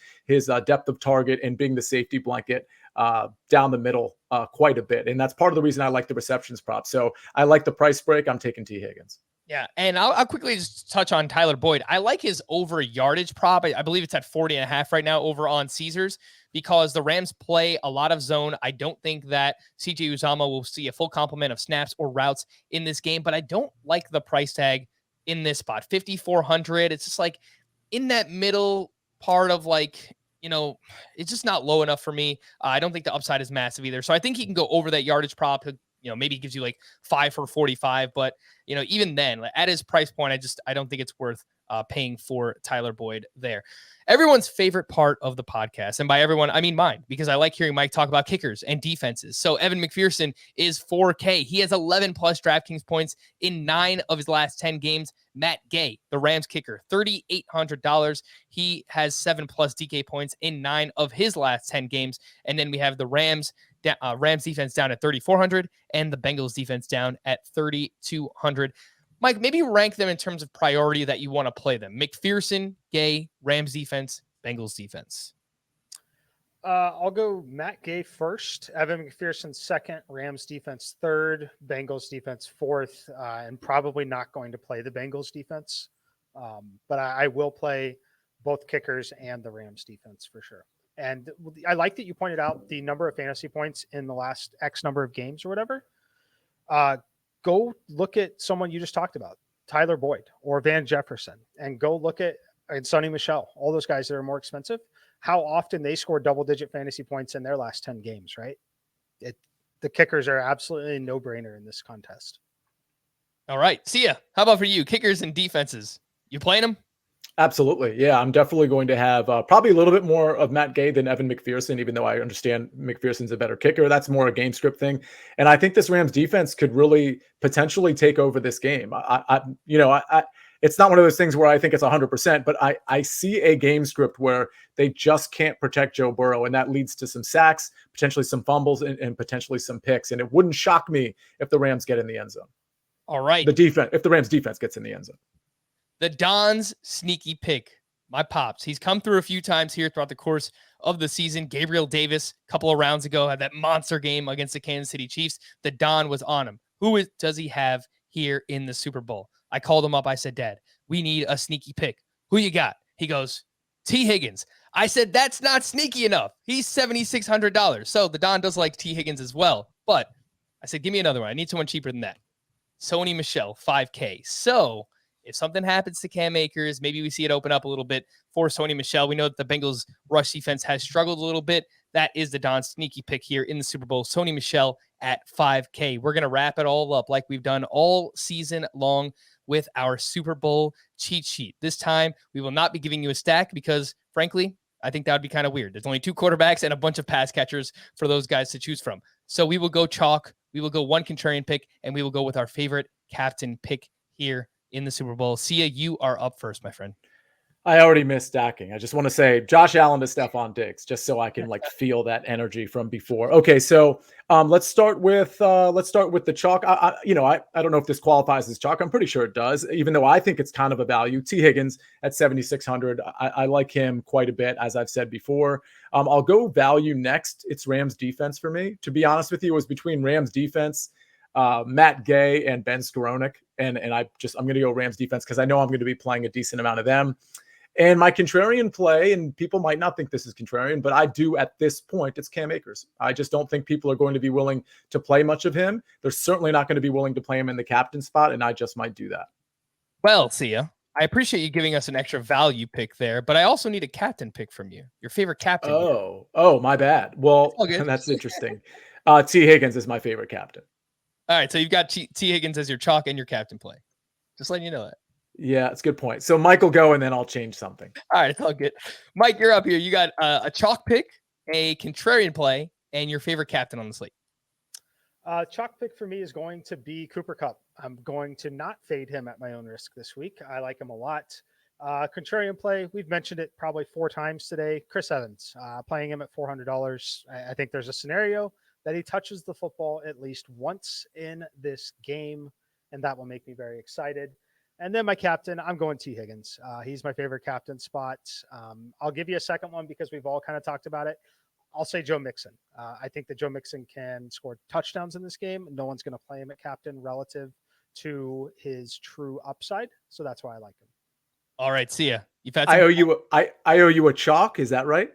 depth of target and being the safety blanket down the middle quite a bit. And that's part of the reason I like the receptions prop. So I like the price break. I'm taking T. Higgins. Yeah, and I'll quickly just touch on Tyler Boyd. I like his over yardage prop. I believe it's at 40.5 right now over on Caesars because the Rams play a lot of zone. I don't think that CJ Uzama will see a full complement of snaps or routes in this game, but I don't like the price tag in this spot. 5,400. It's just like in that middle part of it's just not low enough for me. I don't think the upside is massive either. So I think he can go over that yardage prop. Maybe he gives you 5 for 45, but even then at his price point, I don't think it's worth paying for Tyler Boyd there. Everyone's favorite part of the podcast, and by everyone, I mean mine, because I like hearing Mike talk about kickers and defenses. So Evan McPherson is 4K. He has 11 plus DraftKings points in 9 of his last 10 games. Matt Gay, the Rams kicker, $3,800. He has 7 plus DK points in 9 of his last 10 games. And then we have the Rams defense down at 3,400 and the Bengals defense down at 3,200. Mike, maybe rank them in terms of priority that you want to play them. McPherson, Gay, Rams defense, Bengals defense. I'll go Matt Gay first, Evan McPherson second, Rams defense third, Bengals defense fourth, and probably not going to play the Bengals defense. But I will play both kickers and the Rams defense for sure. And I like that you pointed out the number of fantasy points in the last X number of games or whatever. Go look at someone you just talked about, Tyler Boyd or Van Jefferson, and go look at Sonny Michel, all those guys that are more expensive, how often they score double-digit fantasy points in their last 10 games, right? The kickers are absolutely a no-brainer in this contest. All right. Sia, how about for you? Kickers and defenses. You playing them? Absolutely. Yeah, I'm definitely going to have probably a little bit more of Matt Gay than Evan McPherson, even though I understand McPherson's a better kicker. That's more a game script thing. And I think this Rams defense could really potentially take over this game. It's not one of those things where I think it's 100%, but I see a game script where they just can't protect Joe Burrow, and that leads to some sacks, potentially some fumbles, and potentially some picks. And it wouldn't shock me if the Rams get in the end zone. All right. If the Rams defense gets in the end zone. The Don's sneaky pick, my pops. He's come through a few times here throughout the course of the season. Gabriel Davis, a couple of rounds ago, had that monster game against the Kansas City Chiefs. The Don was on him. Does he have here in the Super Bowl? I called him up. I said, Dad, we need a sneaky pick. Who you got? He goes, T. Higgins. I said, that's not sneaky enough. He's $7,600. So the Don does like T. Higgins as well. But I said, give me another one. I need someone cheaper than that. Sony Michel, 5K. So if something happens to Cam Akers, maybe we see it open up a little bit for Sony Michel. We know that the Bengals rush defense has struggled a little bit. That is the Don sneaky pick here in the Super Bowl. Sony Michel at 5K. We're going to wrap it all up like we've done all season long with our Super Bowl cheat sheet. This time, we will not be giving you a stack because, frankly, I think that would be kind of weird. There's only 2 quarterbacks and a bunch of pass catchers for those guys to choose from. So we will go chalk. We will go one contrarian pick, and we will go with our favorite captain pick here in the Super Bowl. Sia, you are up first, my friend. I already missed stacking. I just want to say Josh Allen to Stephon Diggs, just so I can feel that energy from before. Okay, so let's start with the chalk. I don't know if this qualifies as chalk. I'm pretty sure it does, even though I think it's kind of a value. T. Higgins at 7,600. I like him quite a bit, as I've said before. I'll go value next. It's Rams defense for me. To be honest with you, it was between Rams defense, Matt Gay, and Ben Skowronek. And I'm going to go Rams defense because I know I'm going to be playing a decent amount of them. And my contrarian play, and people might not think this is contrarian, but I do at this point, it's Cam Akers. I just don't think people are going to be willing to play much of him. They're certainly not going to be willing to play him in the captain spot, and I just might do that. Well, Sia, I appreciate you giving us an extra value pick there, but I also need a captain pick from you. Your favorite captain. Oh, my bad. Well, that's interesting. T. Higgins is my favorite captain. All right, so you've got T. Higgins as your chalk and your captain play. Just letting you know that. Yeah, it's a good point. So Mike will go, and then I'll change something. All right, it's all good. Mike, you're up here. You got a chalk pick a contrarian play, and your favorite captain on the slate. Chalk pick for me is going to be Cooper Kupp. I'm going to not fade him at my own risk this week. I like him a lot. Contrarian play, we've mentioned it probably 4 times today. Chris Evans, playing him at $400. I think there's a scenario that he touches the football at least once in this game, and that will make me very excited. And then my captain, I'm going T. Higgins. He's my favorite captain spot. I'll give you a second one because we've all kind of talked about it. I'll say Joe Mixon. I think that Joe Mixon can score touchdowns in this game. No one's going to play him at captain relative to his true upside. So that's why I like him. All right, Sia. You've had I owe you a chalk. Is that right?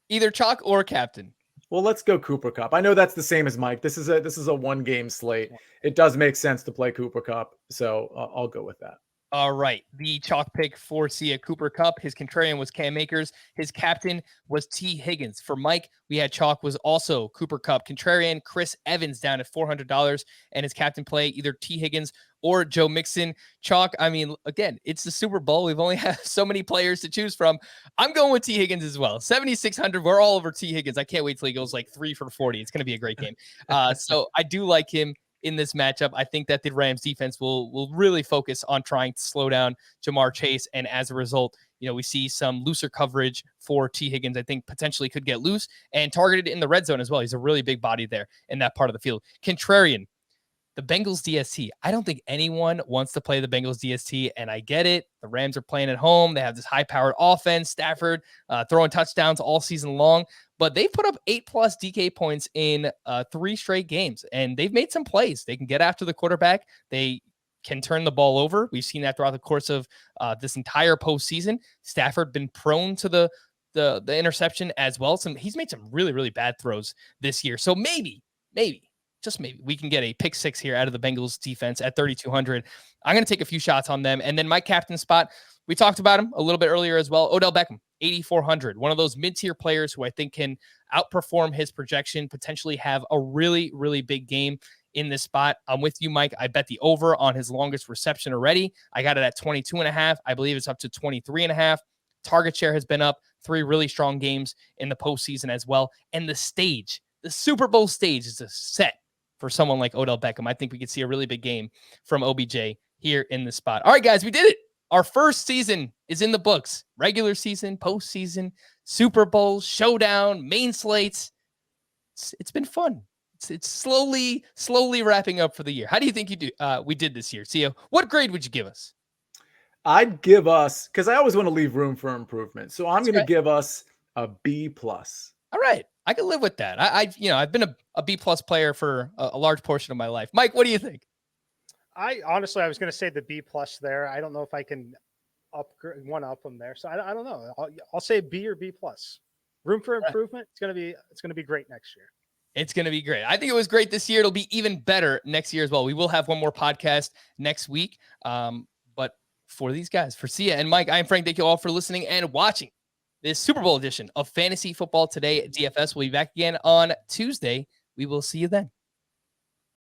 either chalk or captain. Well, let's go Cooper Kupp. I know that's the same as Mike. This is a 1-game slate. It does make sense to play Cooper Kupp, so I'll go with that. All right. The chalk pick for Sia, Cooper Kupp. His contrarian was Cam Akers. His captain was T. Higgins. For Mike, we had chalk was also Cooper Kupp. Contrarian, Chris Evans down at $400. And his captain play, either T. Higgins or Joe Mixon. Chalk, I mean, again, it's the Super Bowl. We've only had so many players to choose from. I'm going with T. Higgins as well. 7,600. We're all over T. Higgins. I can't wait till he goes like 3 for 40. It's going to be a great game. So I do like him in this matchup. I think that the Rams defense will really focus on trying to slow down Jamar Chase. And as a result, we see some looser coverage for T. Higgins. I think potentially could get loose and targeted in the red zone as well. He's a really big body there in that part of the field. Contrarian, the Bengals DST. I don't think anyone wants to play the Bengals DST, and I get it. The Rams are playing at home. They have this high-powered offense. Stafford throwing touchdowns all season long. But they've put up 8+ DK points in 3 straight games, and they've made some plays. They can get after the quarterback. They can turn the ball over. We've seen that throughout the course of this entire postseason. Stafford been prone to the interception as well. He's made some really, really bad throws this year. So maybe, just maybe, we can get a pick 6 here out of the Bengals defense at 3,200. I'm going to take a few shots on them. And then my captain spot, we talked about him a little bit earlier as well. Odell Beckham, 8,400. One of those mid-tier players who I think can outperform his projection, potentially have a really, really big game in this spot. I'm with you, Mike. I bet the over on his longest reception already. I got it at 22.5. I believe it's up to 23.5. Target share has been up. 3 really strong games in the postseason as well. And the stage, the Super Bowl stage, is a set for someone like Odell Beckham. I think we could see a really big game from OBJ here in this spot. All right, guys, we did it. Our first season is in the books. Regular season, postseason, Super Bowl, Showdown, main slates. It's been fun. It's slowly wrapping up for the year. How do you think we did this year? Sia, what grade would you give us? I'd give us, because I always want to leave room for improvement. So I'm going to give us a B+. All right. I can live with that. I've been a B+ player for a large portion of my life. Mike, what do you think? I was going to say the B+ there. I don't know if I can up them there. So I don't know. I'll say B or B+. Room for improvement. It's going to be great next year. It's going to be great. I think it was great this year. It'll be even better next year as well. We will have one more podcast next week. But for these guys, for Sia and Mike, I am Frank. Thank you all for listening and watching this Super Bowl edition of Fantasy Football Today at DFS. We'll be back again on Tuesday. We will see you then.